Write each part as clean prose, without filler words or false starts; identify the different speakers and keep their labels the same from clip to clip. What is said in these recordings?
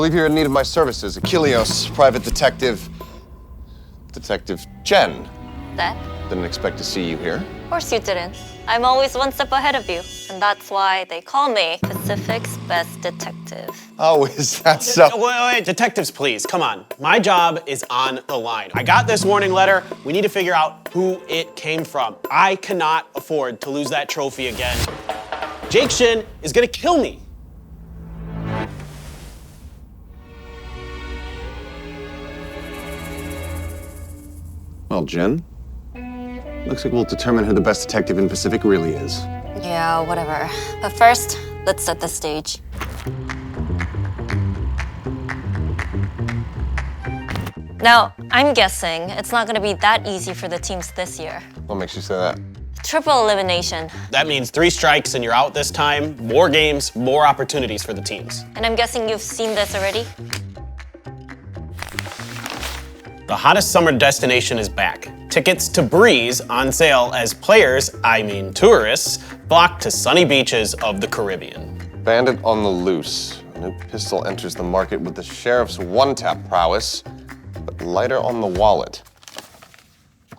Speaker 1: believe you're in need of my services. Achilleos, private detective. Detective Jenn.
Speaker 2: That?
Speaker 1: Didn't expect to see you here.
Speaker 2: Of course you didn't. I'm always one step ahead of you. And that's why they call me Pacific's best detective.
Speaker 1: Oh, is that so?
Speaker 3: Wait, detectives, please, come on. My job is on the line. I got this warning letter. We need to figure out who it came from. I cannot afford to lose that trophy again. Jake Shin is gonna kill me.
Speaker 1: Well, Jenn, looks like we'll determine who the best detective in Pacific really is.
Speaker 2: Yeah, whatever. But first, let's set the stage. Now, I'm guessing it's not gonna be that easy for the teams this year.
Speaker 1: What makes you say that?
Speaker 2: Triple elimination.
Speaker 3: That means 3 strikes and you're out this time. More games, more opportunities for the teams.
Speaker 2: And I'm guessing you've seen this already?
Speaker 3: The hottest summer destination is back. Tickets to Breeze on sale as players, I mean tourists, flock to sunny beaches of the Caribbean.
Speaker 1: Bandit on the loose. A new pistol enters the market with the sheriff's one-tap prowess, but lighter on the wallet.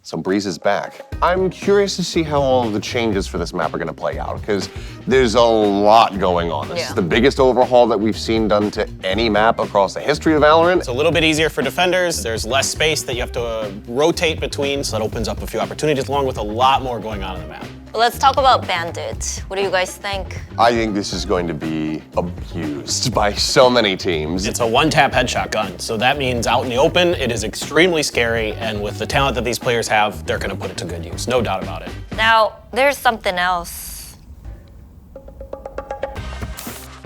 Speaker 1: So Breeze is back. I'm curious to see how all of the changes for this map are gonna play out, because there's a lot going on. This is the biggest overhaul that we've seen done to any map across the history of Valorant.
Speaker 3: It's a little bit easier for defenders. There's less space that you have to rotate between, so that opens up a few opportunities, along with a lot more going on in the map.
Speaker 2: Let's talk about Bandit. What do you guys think?
Speaker 1: I think this is going to be abused by so many teams.
Speaker 3: It's a one-tap headshot gun, so that means out in the open, it is extremely scary, and with the talent that these players have, they're gonna put it to good use, no doubt about it.
Speaker 2: Now, there's something else.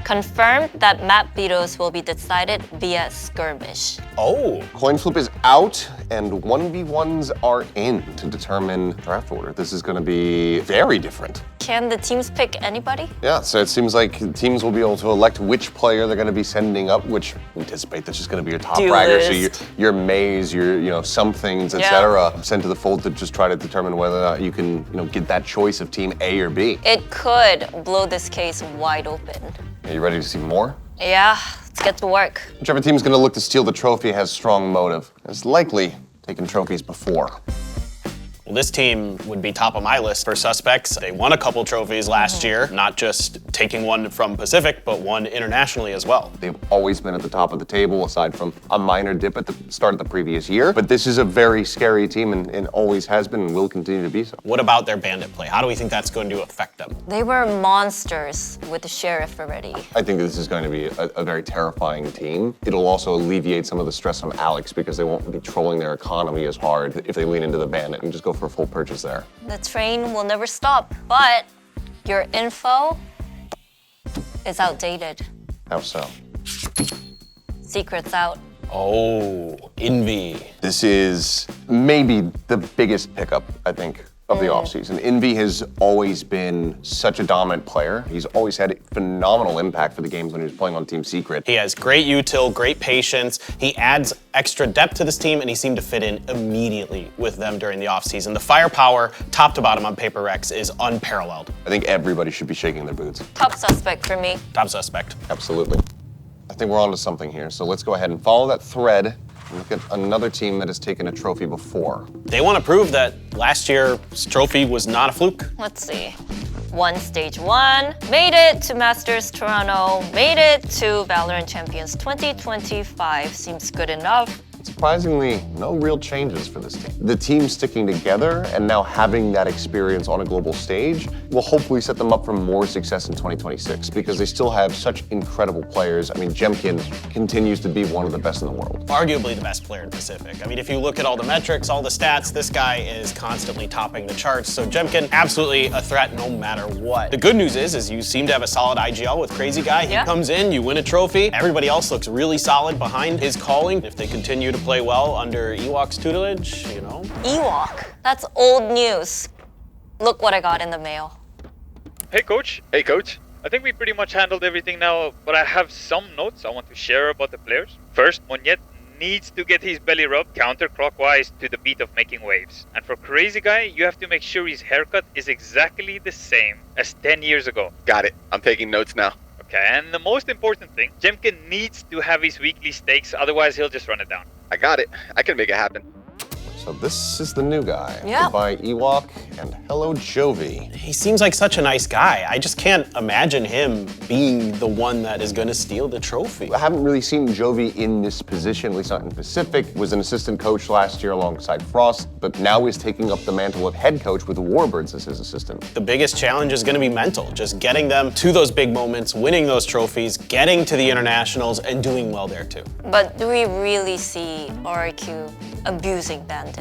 Speaker 2: Confirmed that map vetoes will be decided via skirmish.
Speaker 3: Oh.
Speaker 1: Coin flip is out, and 1v1s are in to determine draft order. This is gonna be very different.
Speaker 2: Can the teams pick anybody?
Speaker 1: Yeah, so it seems like teams will be able to elect which player they're gonna be sending up, which anticipate that's just gonna be your top fragger. So your maze, your some things, etc. Sent to the fold to just try to determine whether or not you can, get that choice of team A or B.
Speaker 2: It could blow this case wide open.
Speaker 1: Are you ready to see more?
Speaker 2: Yeah, let's get to work.
Speaker 1: Whichever team's gonna look to steal the trophy has strong motive. It's likely taken trophies before.
Speaker 3: Well, this team would be top of my list for suspects. They won a couple trophies last year, not just taking one from Pacific, but one internationally as well.
Speaker 1: They've always been at the top of the table, aside from a minor dip at the start of the previous year. But this is a very scary team and always has been and will continue to be so.
Speaker 3: What about their bandit play? How do we think that's going to affect them?
Speaker 2: They were monsters with the sheriff already.
Speaker 1: I think this is going to be a very terrifying team. It'll also alleviate some of the stress on Alex because they won't be trolling their economy as hard if they lean into the bandit and just go for a full purchase there.
Speaker 2: The train will never stop, but your info is outdated.
Speaker 1: How so?
Speaker 2: Secrets out.
Speaker 3: Oh, Envy.
Speaker 1: This is maybe the biggest pickup, I think, of the offseason. Envy has always been such a dominant player. He's always had phenomenal impact for the games when he was playing on Team Secret.
Speaker 3: He has great util, great patience. He adds extra depth to this team, and he seemed to fit in immediately with them during the offseason. The firepower, top to bottom on Paper Rex, is unparalleled.
Speaker 1: I think everybody should be shaking their boots.
Speaker 2: Top suspect for me.
Speaker 3: Top suspect.
Speaker 1: Absolutely. I think we're onto something here, so let's go ahead and follow that thread and look at another team that has taken a trophy before.
Speaker 3: They want to prove that last year's trophy was not a fluke.
Speaker 2: Let's see. Won Stage 1, made it to Masters Toronto, made it to Valorant Champions 2025. Seems good enough.
Speaker 1: Surprisingly, no real changes for this team. The team sticking together and now having that experience on a global stage will hopefully set them up for more success in 2026 because they still have such incredible players. I mean, Jemkin continues to be one of the best in the world.
Speaker 3: Arguably the best player in Pacific. I mean, if you look at all the metrics, all the stats, this guy is constantly topping the charts. So Jemkin, absolutely a threat no matter what. The good news is you seem to have a solid IGL with Crazy Guy. He comes in, you win a trophy. Everybody else looks really solid behind his calling. If they continue to play well under Ewok's tutelage,
Speaker 2: Ewok? That's old news. Look what I got in the mail.
Speaker 4: Hey coach. Hey coach. I think we pretty much handled everything now, but I have some notes I want to share about the players. First, Monyet needs to get his belly rubbed counterclockwise to the beat of Making Waves. And for Crazy Guy, you have to make sure his haircut is exactly the same as 10 years ago.
Speaker 5: Got it. I'm taking notes now.
Speaker 4: Okay, and the most important thing, Jemkin needs to have his weekly stakes, otherwise he'll just run it down.
Speaker 5: I got it. I can make it happen.
Speaker 1: So this is the new guy.
Speaker 2: Yeah.
Speaker 1: Goodbye Ewok and hello Jovi.
Speaker 3: He seems like such a nice guy. I just can't imagine him being the one that is gonna steal the trophy.
Speaker 1: I haven't really seen Jovi in this position, at least not in Pacific. Was an assistant coach last year alongside Frost, but now is taking up the mantle of head coach with the Warbirds as his assistant.
Speaker 3: The biggest challenge is gonna be mental, just getting them to those big moments, winning those trophies, getting to the internationals, and doing well there too.
Speaker 2: But do we really see RQ abusing Bandit?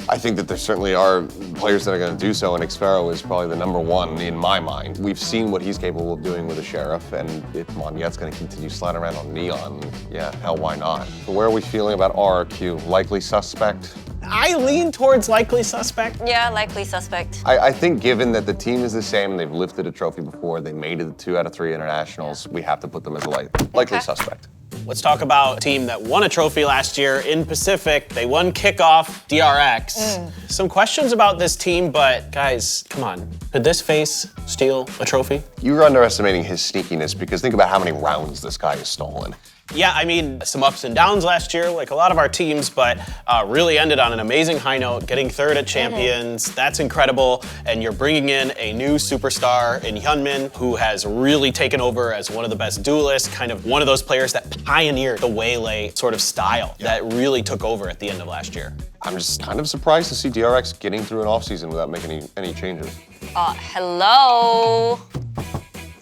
Speaker 1: I think that there certainly are players that are going to do so, and Xfero is probably the #1 in my mind. We've seen what he's capable of doing with a Sheriff, and if Monyette's going to continue sliding around on Neon, yeah, hell, why not? So where are we feeling about RRQ? Likely suspect?
Speaker 3: I lean towards likely suspect.
Speaker 2: Yeah, likely suspect.
Speaker 1: I think given that the team is the same, and they've lifted a trophy before, they made it to 2 out of 3 internationals, we have to put them as a likely
Speaker 2: Okay.
Speaker 1: suspect.
Speaker 3: Let's talk about a team that won a trophy last year in Pacific. They won kickoff, DRX. Some questions about this team, but guys, come on. Could this face steal a trophy?
Speaker 1: You're underestimating his sneakiness because think about how many rounds this guy has stolen.
Speaker 3: Yeah, I mean, some ups and downs last year, like a lot of our teams, but really ended on an amazing high note, getting 3rd at Champions. That's incredible. And you're bringing in a new superstar in Hyunmin, who has really taken over as one of the best duelists, kind of one of those players that pioneered the Waylay sort of style that really took over at the end of last year.
Speaker 1: I'm just kind of surprised to see DRX getting through an offseason without making any changes.
Speaker 2: Hello?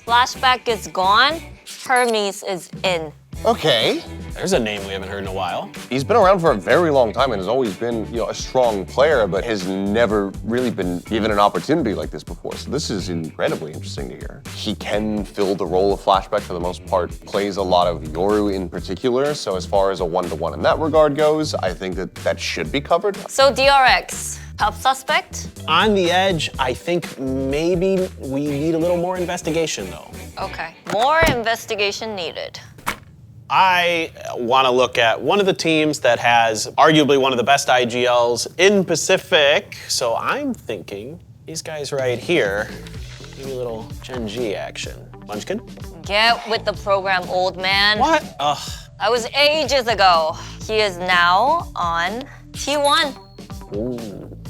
Speaker 2: Flashback is gone. Hermes is in.
Speaker 1: Okay.
Speaker 3: There's a name we haven't heard in a while.
Speaker 1: He's been around for a very long time and has always been, a strong player, but has never really been given an opportunity like this before. So this is incredibly interesting to hear. He can fill the role of Flashback for the most part, plays a lot of Yoru in particular. So as far as a 1-to-1 in that regard goes, I think that should be covered.
Speaker 2: So DRX, top suspect?
Speaker 3: On the edge, I think maybe we need a little more investigation though.
Speaker 2: Okay. More investigation needed.
Speaker 3: I want to look at one of the teams that has arguably one of the best IGLs in Pacific. So I'm thinking these guys right here, maybe a little Gen G action. Munchkin?
Speaker 2: Get with the program, old man.
Speaker 3: What? Ugh.
Speaker 2: That was ages ago. He is now on T1.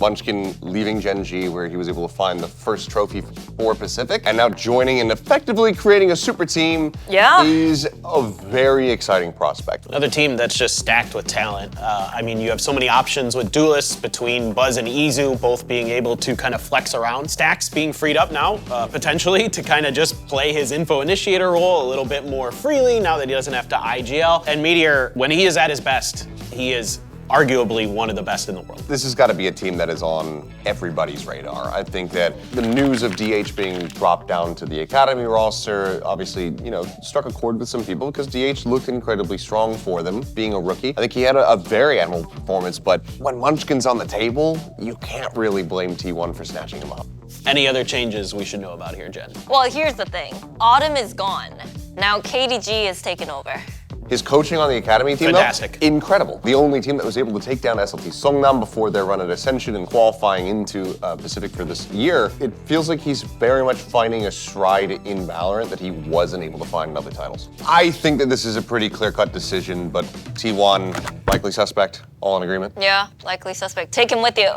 Speaker 1: Munchkin leaving Gen G, where he was able to find the first trophy for Pacific, and now joining and effectively creating a super team is a very exciting prospect.
Speaker 3: Another team that's just stacked with talent. I mean, you have so many options with duelists between Buzz and Izu, both being able to kind of flex around. Stax being freed up now, potentially, to kind of just play his info initiator role a little bit more freely now that he doesn't have to IGL. And Meteor, when he is at his best, he is arguably one of the best in the world.
Speaker 1: This has got to be a team that is on everybody's radar. I think that the news of DH being dropped down to the Academy roster obviously, struck a chord with some people because DH looked incredibly strong for them, being a rookie. I think he had a very admirable performance, but when Munchkin's on the table, you can't really blame T1 for snatching him up.
Speaker 3: Any other changes we should know about here, Jen?
Speaker 2: Well, here's the thing. Autumn is gone. Now KDG has taken over.
Speaker 1: His coaching on the Academy team,
Speaker 3: Fantastic.
Speaker 1: though, incredible. The only team that was able to take down SLT Songnam before their run at Ascension and qualifying into Pacific for this year. It feels like he's very much finding a stride in Valorant that he wasn't able to find in other titles. I think that this is a pretty clear-cut decision, but T1, likely suspect, all in agreement?
Speaker 2: Yeah, likely suspect. Take him with you.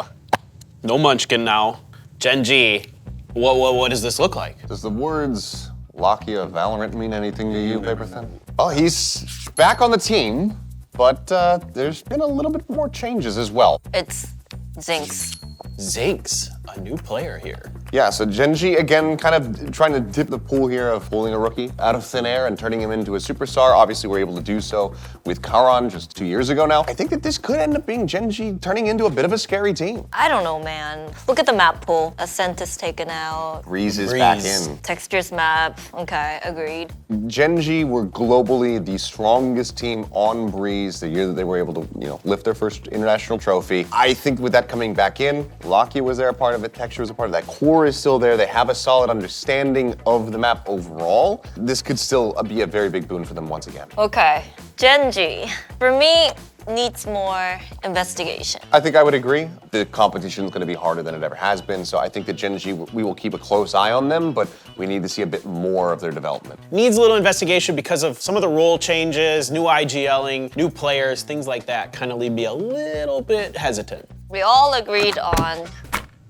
Speaker 3: No Munchkin now. Gen G, what does this look like?
Speaker 1: Does the words Lakia Valorant mean anything to you, Paperthin? Well, he's back on the team, but there's been a little bit more changes as well.
Speaker 2: It's Zinx.
Speaker 3: Zinx, a new player here.
Speaker 1: Yeah, so Gen G, again, kind of trying to dip the pool here of pulling a rookie out of thin air and turning him into a superstar. Obviously, we're able to do so with Karan just 2 years ago now. I think that this could end up being Gen G turning into a bit of a scary team.
Speaker 2: I don't know, man. Look at the map pool. Ascent is taken out.
Speaker 1: Breeze is back
Speaker 3: Breeze.
Speaker 1: in.
Speaker 2: Textures map. Okay, agreed.
Speaker 1: Gen G were globally the strongest team on Breeze the year that they were able to, lift their first international trophy. I think with that coming back in, Lakia was there a part of it, Texture was a part of that. Core is still there. They have a solid understanding of the map overall. This could still be a very big boon for them once again.
Speaker 2: Okay, Gen G. For me, needs more investigation.
Speaker 1: I think I would agree. The competition is going to be harder than it ever has been, so I think that Gen G, we will keep a close eye on them, but we need to see a bit more of their development.
Speaker 3: Needs a little investigation because of some of the role changes, new IGLing, new players, things like that kind of leave me a little bit hesitant.
Speaker 2: We all agreed on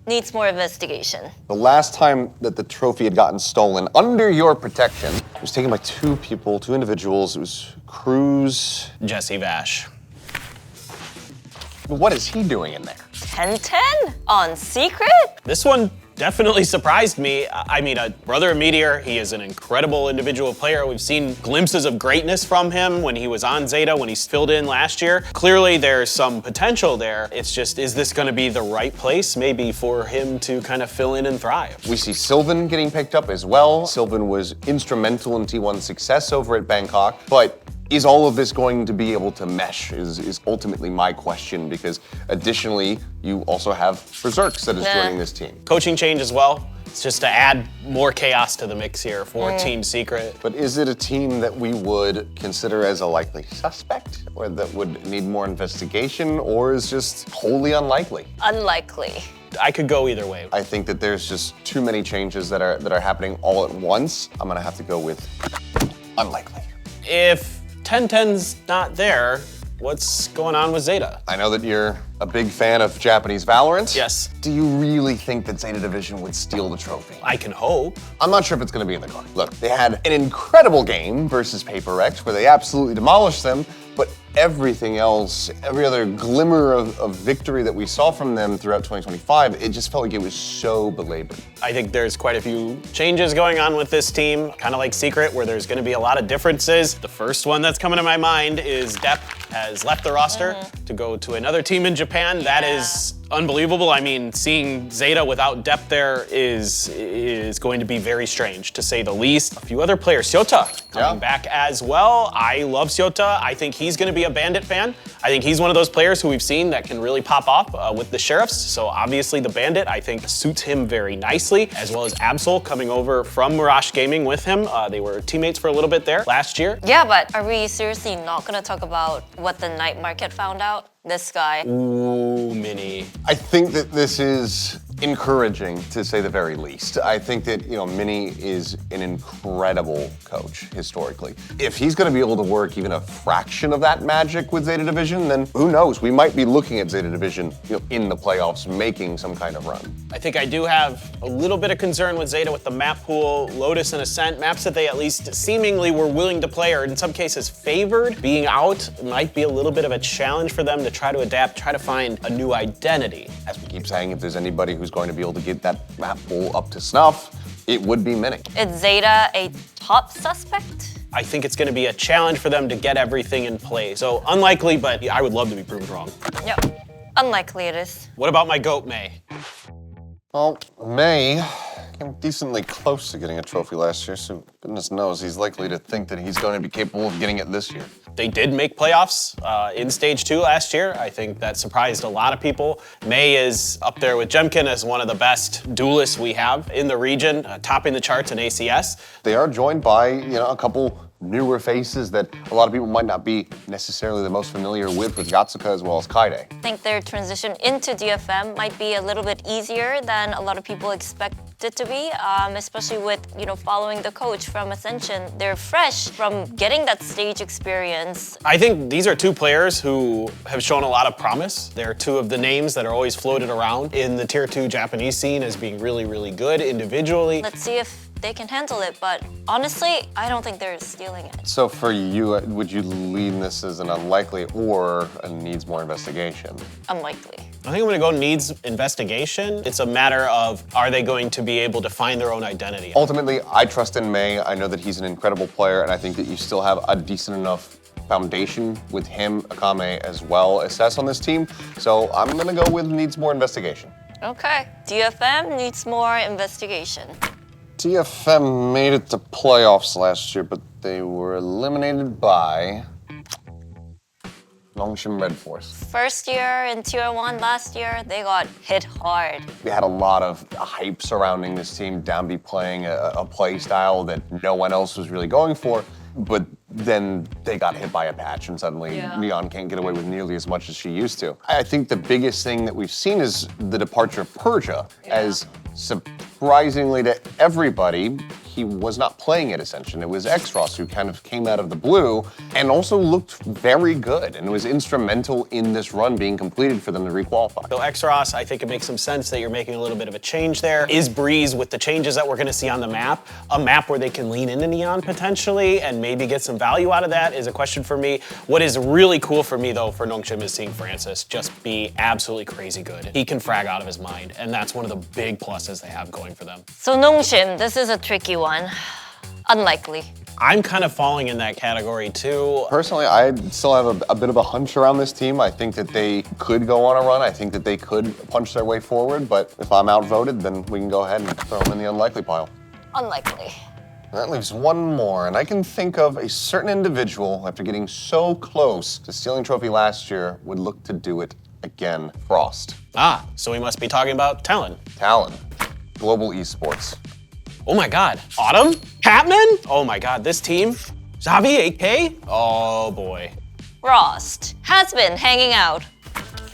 Speaker 2: needs more investigation.
Speaker 1: The last time that the trophy had gotten stolen under your protection, it was taken by two individuals. It was Cruz.
Speaker 3: Jesse Vash.
Speaker 1: What is he doing in there?
Speaker 2: 10-10 on Secret?
Speaker 3: This one definitely surprised me. I mean, a brother of Meteor, he is an incredible individual player. We've seen glimpses of greatness from him when he was on ZETA, when he's filled in last year. Clearly, there's some potential there. It's just, is this gonna be the right place maybe for him to kind of fill in and thrive?
Speaker 1: We see Sylvan getting picked up as well. Sylvan was instrumental in T1's success over at Bangkok, but is all of this going to be able to mesh is ultimately my question, because additionally, you also have Berserks that is joining this team.
Speaker 3: Coaching change as well. It's just to add more chaos to the mix here for Team Secret.
Speaker 1: But is it a team that we would consider as a likely suspect, or that would need more investigation, or is just wholly unlikely?
Speaker 2: Unlikely.
Speaker 3: I could go either way.
Speaker 1: I think that there's just too many changes that are happening all at once. I'm gonna have to go with unlikely.
Speaker 3: If 10-10's not there, what's going on with ZETA?
Speaker 1: I know that you're a big fan of Japanese Valorant.
Speaker 3: Yes.
Speaker 1: Do you really think that ZETA Division would steal the trophy?
Speaker 3: I can hope.
Speaker 1: I'm not sure if it's gonna be in the card. Look, they had an incredible game versus Paperthin where they absolutely demolished them, but everything else, every other glimmer of victory that we saw from them throughout 2025, it just felt like it was so belabored.
Speaker 3: I think there's quite a few changes going on with this team, kind of like Secret, where there's gonna be a lot of differences. The first one that's coming to my mind is Depp has left the roster to go to another team in Japan. That is unbelievable. I mean, seeing ZETA without Depp there is going to be very strange, to say the least. A few other players, ZETA coming back as well. I love ZETA. I think he's gonna be a Bandit fan. I think he's one of those players who we've seen that can really pop off with the Sheriffs. So obviously the Bandit, I think, suits him very nicely, as well as Absol coming over from Mirage Gaming with him. They were teammates for a little bit there last year.
Speaker 2: Yeah, but are we seriously not gonna talk about what the night market found out? This guy.
Speaker 3: Ooh, Mini.
Speaker 1: I think that this is encouraging, to say the very least. I think that, Mini is an incredible coach historically. If he's going to be able to work even a fraction of that magic with ZETA Division, then who knows? We might be looking at ZETA Division, in the playoffs, making some kind of run.
Speaker 3: I think I do have a little bit of concern with ZETA with the map pool, Lotus and Ascent, maps that they at least seemingly were willing to play, or in some cases favored. Being out might be a little bit of a challenge for them to try to adapt, try to find a new identity.
Speaker 1: As we keep saying, if there's anybody who's going to be able to get that map pool up to snuff, it would be Mini.
Speaker 2: Is ZETA a top suspect?
Speaker 3: I think it's gonna be a challenge for them to get everything in place. So unlikely, but I would love to be proven wrong.
Speaker 2: Yep. Unlikely it is.
Speaker 3: What about my goat, May?
Speaker 1: Well, May came decently close to getting a trophy last year, so goodness knows he's likely to think that he's going to be capable of getting it this year.
Speaker 3: They did make playoffs in Stage 2 last year. I think that surprised a lot of people. May is up there with Jemkin as one of the best duelists we have in the region, topping the charts in ACS.
Speaker 1: They are joined by, a couple newer faces that a lot of people might not be necessarily the most familiar with Yatsuka as well as Kaide.
Speaker 2: I think their transition into DFM might be a little bit easier than a lot of people expect it to be, especially with, following the coach from Ascension. They're fresh from getting that stage experience.
Speaker 3: I think these are two players who have shown a lot of promise. They're two of the names that are always floated around in the Tier 2 Japanese scene as being really, really good individually.
Speaker 2: Let's see if they can handle it, but honestly, I don't think they're stealing it.
Speaker 1: So for you, would you lean this as an unlikely or a needs more investigation?
Speaker 2: Unlikely.
Speaker 3: I think I'm gonna go needs investigation. It's a matter of, are they going to be able to find their own identity?
Speaker 1: Ultimately, I trust in May. I know that he's an incredible player, and I think that you still have a decent enough foundation with him, Akame, as well as Sess on this team. So I'm gonna go with needs more investigation.
Speaker 2: Okay, DFM needs more investigation.
Speaker 1: DFM made it to playoffs last year, but they were eliminated by Longshan Red Force.
Speaker 2: First year in Tier 1 last year, they got hit hard.
Speaker 1: We had a lot of hype surrounding this team, Downbeat playing a play style that no one else was really going for, but then they got hit by a patch and suddenly Neon can't get away with nearly as much as she used to. I think the biggest thing that we've seen is the departure of Persia, as surprisingly to everybody, he was not playing at Ascension. It was Xross who kind of came out of the blue and also looked very good and was instrumental in this run being completed for them to requalify.
Speaker 3: So Xross, I think it makes some sense that you're making a little bit of a change there. Is Breeze, with the changes that we're gonna see on the map, a map where they can lean into Neon potentially and maybe get some value out of that is a question for me. What is really cool for me though for Nongshim is seeing Francis just be absolutely crazy good. He can frag out of his mind, and that's one of the big pluses they have going for them.
Speaker 2: So Nongshim, this is a tricky one. Unlikely.
Speaker 3: I'm kind of falling in that category too.
Speaker 1: Personally, I still have a bit of a hunch around this team. I think that they could go on a run. I think that they could punch their way forward, but if I'm outvoted, then we can go ahead and throw them in the unlikely pile.
Speaker 2: Unlikely.
Speaker 1: That leaves one more, and I can think of a certain individual, after getting so close to stealing trophy last year, would look to do it again. Frost.
Speaker 3: Ah, so we must be talking about Talon.
Speaker 1: Talon. Global Esports.
Speaker 3: Oh my God, Autumn? Patman? Oh my God, this team? Xavi, AK? Oh boy.
Speaker 2: Frost has been hanging out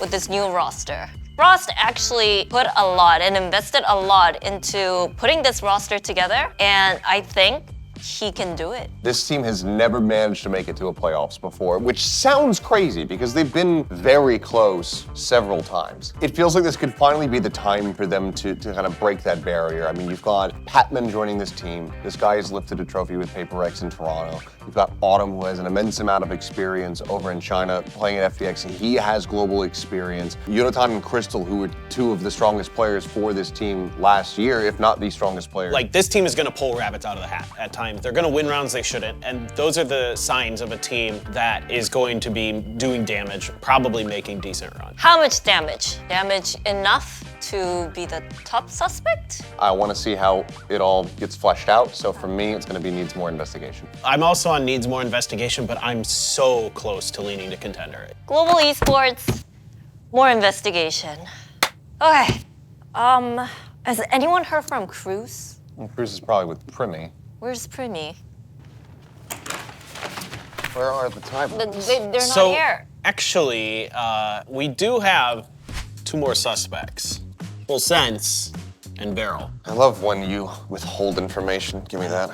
Speaker 2: with this new roster. Frost actually put a lot and invested a lot into putting this roster together, and I think he can do it.
Speaker 1: This team has never managed to make it to a playoffs before, which sounds crazy because they've been very close several times. It feels like this could finally be the time for them to kind of break that barrier. I mean, you've got Patman joining this team. This guy has lifted a trophy with PaperX in Toronto. You've got Autumn, who has an immense amount of experience over in China playing at FDX, and he has global experience. Yonatan and Crystal, who were two of the strongest players for this team last year, if not the strongest player.
Speaker 3: Like, this team is gonna pull rabbits out of the hat at times. They're gonna win rounds they shouldn't, and those are the signs of a team that is going to be doing damage, probably making decent runs.
Speaker 2: How much damage? Damage enough to be the top suspect?
Speaker 1: I want to see how it all gets fleshed out, so for me, it's going to be needs more investigation.
Speaker 3: I'm also on needs more investigation, but I'm so close to leaning to contender.
Speaker 2: Global esports, more investigation. Okay, has anyone heard from Cruz?
Speaker 1: Well, Cruz is probably with Primi.
Speaker 2: Where's Primi?
Speaker 1: Where are the time?
Speaker 2: They're not
Speaker 3: So,
Speaker 2: here.
Speaker 3: actually, we do have two more suspects. Full Sense and Barrel.
Speaker 1: I love when you withhold information. Give me that.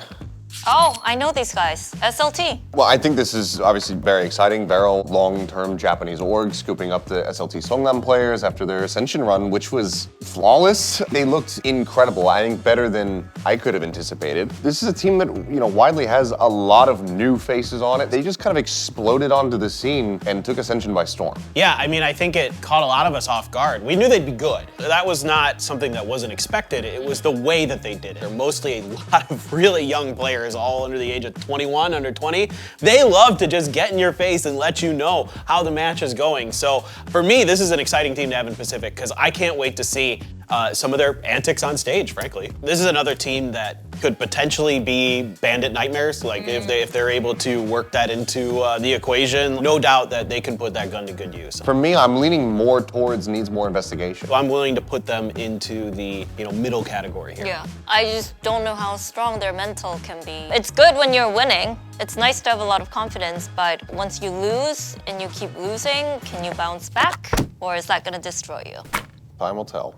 Speaker 2: Oh, I know these guys. SLT.
Speaker 1: Well, I think this is obviously very exciting. Varel, long-term Japanese org, scooping up the SLT Songnam players after their Ascension run, which was flawless. They looked incredible. I think better than I could have anticipated. This is a team that, widely has a lot of new faces on it. They just kind of exploded onto the scene and took Ascension by storm.
Speaker 3: Yeah, I mean, I think it caught a lot of us off guard. We knew they'd be good. That was not something that wasn't expected. It was the way that they did it. They're mostly a lot of really young players, all under the age of 21, under 20. They love to just get in your face and let you know how the match is going. So for me, this is an exciting team to have in Pacific because I can't wait to see some of their antics on stage, frankly. This is another team that could potentially be Bandit Nightmares. Like if they're able to work that into the equation, no doubt that they can put that gun to good use.
Speaker 1: For me, I'm leaning more towards needs more investigation.
Speaker 3: I'm willing to put them into the middle category here.
Speaker 2: Yeah, I just don't know how strong their mental can be. It's good when you're winning. It's nice to have a lot of confidence, but once you lose and you keep losing, can you bounce back? Or is that gonna destroy you?
Speaker 1: Time will tell.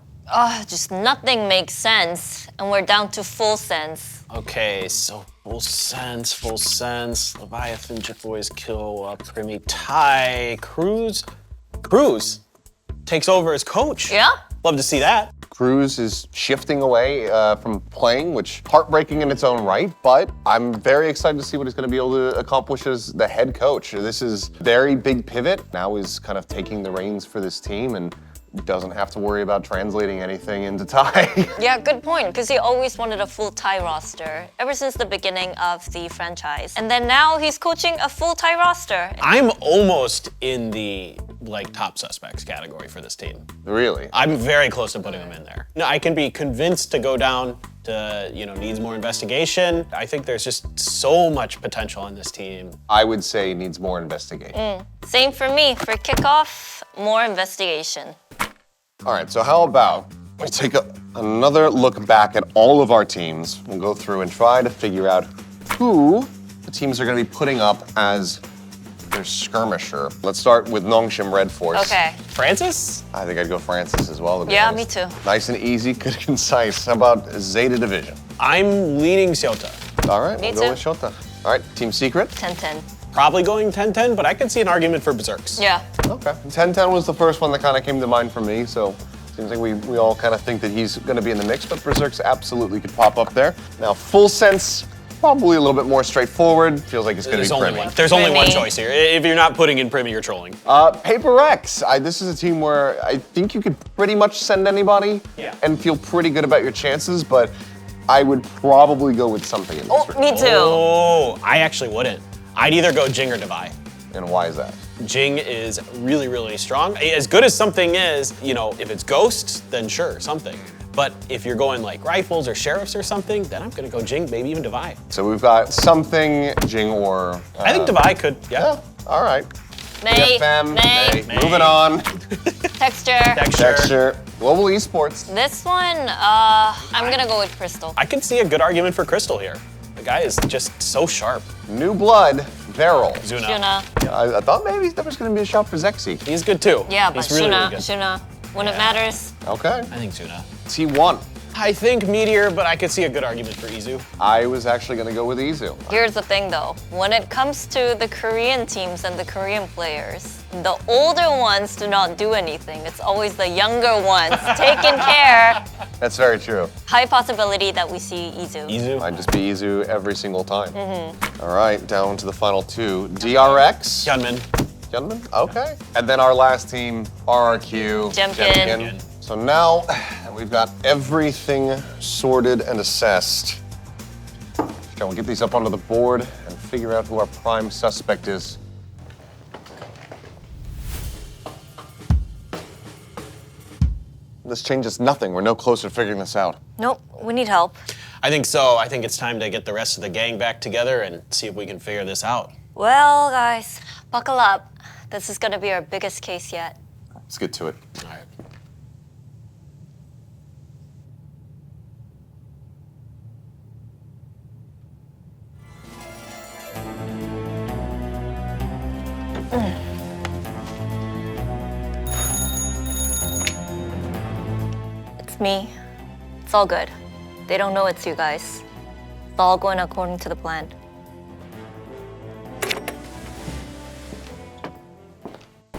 Speaker 2: Just nothing makes sense, and we're down to full sense.
Speaker 3: Okay, so full sense. Leviathan, Jet Boys kill Primi, tie, Cruz takes over as coach.
Speaker 2: Yeah?
Speaker 3: Love to see that.
Speaker 1: Cruz is shifting away from playing, which heartbreaking in its own right, but I'm very excited to see what he's going to be able to accomplish as the head coach. This is a very big pivot. Now he's kind of taking the reins for this team and doesn't have to worry about translating anything into Thai.
Speaker 2: Yeah, good point, because he always wanted a full Thai roster ever since the beginning of the franchise. And then now he's coaching a full Thai roster.
Speaker 3: I'm almost in the top suspects category for this team.
Speaker 1: Really?
Speaker 3: I'm very close to putting them in there. No, I can be convinced to go down to, needs more investigation. I think there's just so much potential in this team.
Speaker 1: I would say needs more investigation.
Speaker 2: Same for me. For kickoff, more investigation.
Speaker 1: All right, so how about we take another look back at all of our teams. We'll go through and try to figure out who the teams are going to be putting up as their skirmisher. Let's start with Nongshim Red Force.
Speaker 2: Okay.
Speaker 3: Francis?
Speaker 1: I think I'd go Francis as well. To be
Speaker 2: Yeah,
Speaker 1: honest.
Speaker 2: me too.
Speaker 1: Nice and easy, good and concise. How about ZETA Division?
Speaker 3: I'm leaning ZETA.
Speaker 1: All right,
Speaker 2: Me
Speaker 1: we'll go
Speaker 2: too.
Speaker 1: with Shota. All right, Team Secret.
Speaker 2: 10-10.
Speaker 3: Probably going 10-10, but I could see an argument for Berserks.
Speaker 2: Yeah.
Speaker 1: Okay. 10-10 was the first one that kind of came to mind for me, so seems like we all kind of think that he's going to be in the mix, but Berserks absolutely could pop up there. Now, Full Sense, probably a little bit more straightforward. Feels like it's going to be Primmy.
Speaker 3: There's only one
Speaker 2: Primmy.
Speaker 3: choice here. If you're not putting in Primmy, you're trolling.
Speaker 1: Paper X. This is a team where I think you could pretty much send anybody and feel pretty good about your chances, but I would probably go with something in this
Speaker 2: Oh, me too.
Speaker 3: Oh, I actually wouldn't. I'd either go Jing or Devi.
Speaker 1: And why is that?
Speaker 3: Jing is really, really strong. As good as something is, you know, if it's Ghost, then sure, something. But if you're going like rifles or sheriffs or something, then I'm gonna go Jing, maybe even Devi.
Speaker 1: So we've got something, Jing, or...
Speaker 3: I think Devi could, yeah.
Speaker 1: All right.
Speaker 2: May.
Speaker 1: DFM,
Speaker 2: May.
Speaker 1: May. Moving on.
Speaker 2: Texture.
Speaker 1: Texture. Global Esports.
Speaker 2: This one, I'm gonna go with Crystal.
Speaker 3: I could see a good argument for Crystal here. The guy is just so sharp.
Speaker 1: New Blood, Beryl.
Speaker 3: Zuna.
Speaker 2: Shuna.
Speaker 1: I thought maybe there was going to be a shot for Zexy.
Speaker 3: He's good too.
Speaker 2: Yeah, but
Speaker 3: He's really,
Speaker 2: Shuna,
Speaker 3: really good.
Speaker 2: Shuna. When it matters.
Speaker 1: Okay.
Speaker 3: I think Zuna.
Speaker 1: T1.
Speaker 3: I think Meteor, but I could see a good argument for Izu.
Speaker 1: I was actually going to go with Izu.
Speaker 2: Here's the thing though, when it comes to the Korean teams and the Korean players, the older ones do not do anything. It's always the younger ones taking care.
Speaker 1: That's very true.
Speaker 2: High possibility that we see Izu.
Speaker 3: Izu.
Speaker 1: Might just be Izu every single time. All right, down to the final two. DRX.
Speaker 3: Hyunmin.
Speaker 1: Hyunmin? Okay. And then our last team, RRQ.
Speaker 2: Jemkin.
Speaker 1: So now we've got everything sorted and assessed. Shall we get these up onto the board and figure out who our prime suspect is? This changes nothing. We're no closer to figuring this out.
Speaker 2: Nope, we need help.
Speaker 3: I think so. I think it's time to get the rest of the gang back together and see if we can figure this out.
Speaker 2: Well, guys, buckle up. This is gonna be our biggest case yet.
Speaker 1: Let's get to it.
Speaker 3: All right.
Speaker 2: It's me. It's all good. They don't know it's you guys. It's all going according to the plan.